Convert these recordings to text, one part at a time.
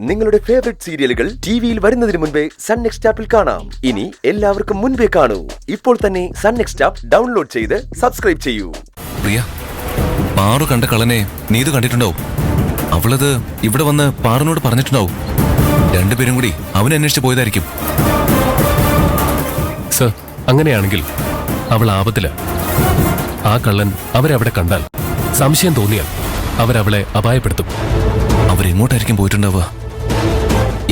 നിങ്ങളുടെ ഫേവറേറ്റ് സീരിയലുകൾ ടിവിയിൽ വരുന്നതിന് മുൻപേ സൺ നെക്സ്റ്റ് ആപ്പിൽ കാണാം. ഇനി എല്ലാവർക്കും മുൻപേ കാണൂ. ഇപ്പോൾ തന്നെ സൺ നെക്സ്റ്റ് ആപ്പ് ഡൗൺലോഡ് ചെയ്ത് സബ്സ്ക്രൈബ് ചെയ്യൂ. പ്രിയ, പാറു കണ്ട കള്ളനെ നീതു കണ്ടിട്ടുണ്ടാവും. അവളത് ഇവിടെ വന്ന് പാറുനോട് പറഞ്ഞിട്ടുണ്ടാവും. രണ്ടുപേരും കൂടി അവനെ അന്വേഷിച്ച് പോയതായിരിക്കും. സർ, അങ്ങനെയാണെങ്കിൽ അവൾ ആപത്തില്ല. ആ കള്ളൻ അവരവിടെ കണ്ടാൽ, സംശയം തോന്നിയാൽ അവരവളെ അപായപ്പെടുത്തും. അവരെങ്ങോട്ടായിരിക്കും പോയിട്ടുണ്ടാവുക?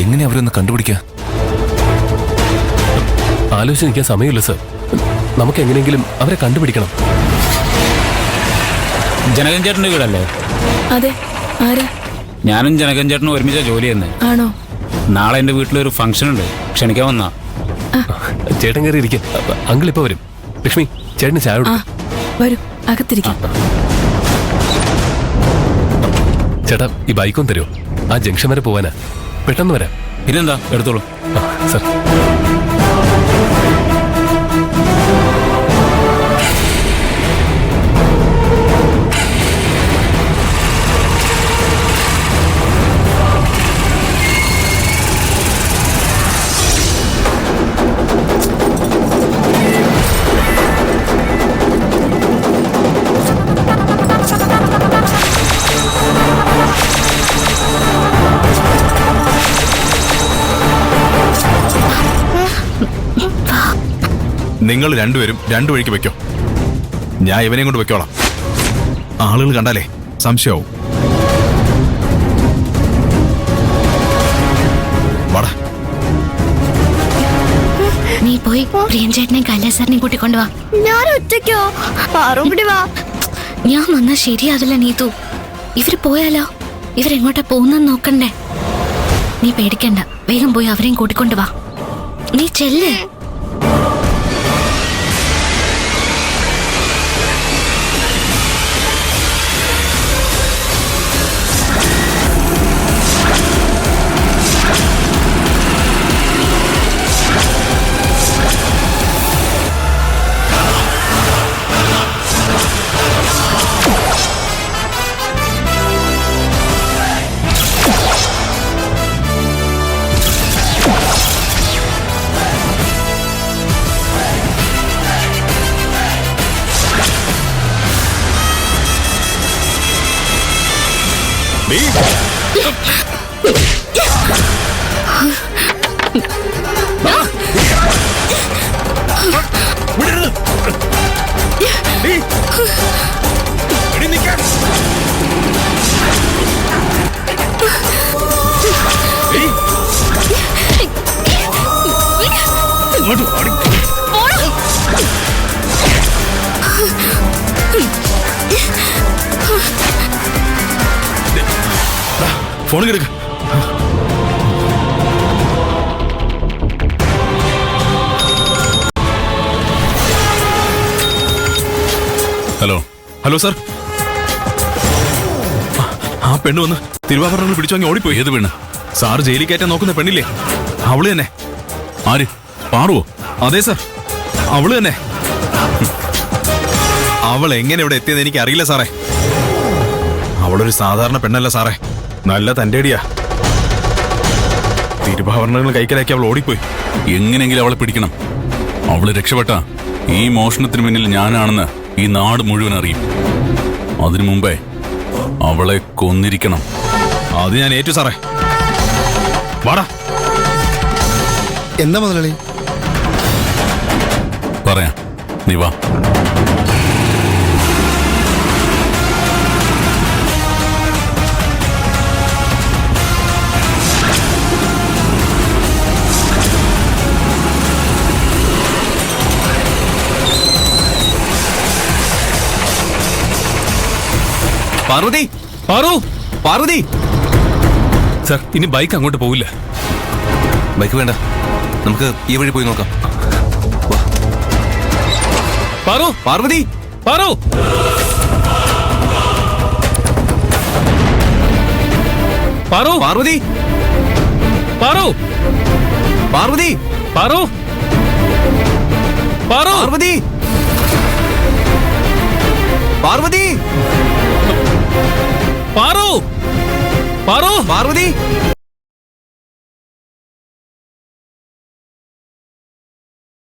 എങ്ങനെ അവരൊന്ന് കണ്ടുപിടിക്കുക? ആലോചിക്കാൻ സമയമില്ല സർ. നമുക്ക് എങ്ങനെയെങ്കിലും അവരെ കണ്ടുപിടിക്കണം. ജനകൻ ചേട്ടന്റെ വീടല്ലേ? അതെ. ആരാ? ഞാനും ജനകൻ ചേട്ടനും ഒരുമിച്ച ജോലി തന്നെ. ആണോ? നാളെ എന്റെ വീട്ടിലൊരു ഫംഗ്ഷൻ ഉണ്ട്, ക്ഷണിക്കാൻ വന്നാ. ചേട്ടൻ കയറി ഇരിക്കും. അങ്കിൾ ഇപ്പൊ വരും. ലക്ഷ്മി, ചേട്ടന് ചായ കൊടുക്കും. വരൂ, അകത്തിരിക്കാം. ചേട്ടാ, ഈ ബൈക്കൊന്ന് തരുമോ? ആ ജംഗ്ഷൻ വരെ പോവാനാ. പെട്ടെന്ന് വരാം. പിന്നെന്താ, എടുത്തോളൂ. സർ. നിങ്ങൾ രണ്ടുപേരും രണ്ടു വഴിക്ക് വെക്കോ. ഞാൻ ഇവനെയും കൊണ്ട് വെക്കോളാം. ആളുകൾ കണ്ടാലേ സംശയമാവും. വാടാ. നീ പോയി പ്രിയൻചേട്ടനെയും കൈലാസാറിനെയും കൂട്ടിക്കൊണ്ടുവാ. ഞാൻ ഒറ്റയ്ക്കോ? കൂടി വാ. ഞാൻ വന്നാ ശരിയാവില്ല നീതു. ഇവര് പോയാലോ? ഇവരെങ്ങോട്ടാ പോകുന്നെന്ന് നോക്കണ്ടേ? നീ പേടിക്കണ്ട, വേഗം പോയി അവരെയും കൂട്ടിക്കൊണ്ടുവാ. നീ ചെല്ലേ. ഫോൺ കിടക്ക. ഹലോ. Hello sir. ആ പെണ്ണ് വന്ന് തിരുവാഭരണങ്ങൾ പിടിച്ചു വാങ്ങി ഓടിപ്പോയി. ഏത് പെണ്ണ്? സാർ ജയിലിൽ കയറ്റാൻ നോക്കുന്ന പെണ്ണില്ലേ, അവള് തന്നെ. ആര്? പാറുവോ? അതെ സാർ, അവള് തന്നെ. അവൾ എങ്ങനെ ഇവിടെ എത്തിയെന്ന് എനിക്ക് അറിയില്ല സാറേ. അവളൊരു സാധാരണ പെണ്ണല്ല സാറേ, നല്ല തന്റേടിയാ. തിരുവാഭരണങ്ങൾ കൈക്കലാക്കി അവൾ ഓടിപ്പോയി. എങ്ങനെയെങ്കിലും അവളെ പിടിക്കണം. അവള് രക്ഷപ്പെട്ട ഈ മോഷണത്തിന് പിന്നിൽ ഞാനാണെന്ന് ഈ നാട് മുഴുവൻ അറിയും. അതിനു മുമ്പേ അവളെ കൊന്നിരിക്കണം. അത് ഞാൻ ഏറ്റു സാറേ. വാടാ. എന്താ മുതലാളി? പറയാം, നീ വാ. പാർവതി, പാർവതി. സർ, ഇനി ബൈക്ക് അങ്ങോട്ട് പോവില്ല. ബൈക്ക് വേണ്ട, നമുക്ക് ഈ വഴി പോയി നോക്കാം. പാറു, പാർവതി, പാറു. പാറു, പാർവതി, പാറു, പാർവതി, പാറു, പാറു, പാർവതി, പാർവതി, പാറു, പാറു, പാർവതി.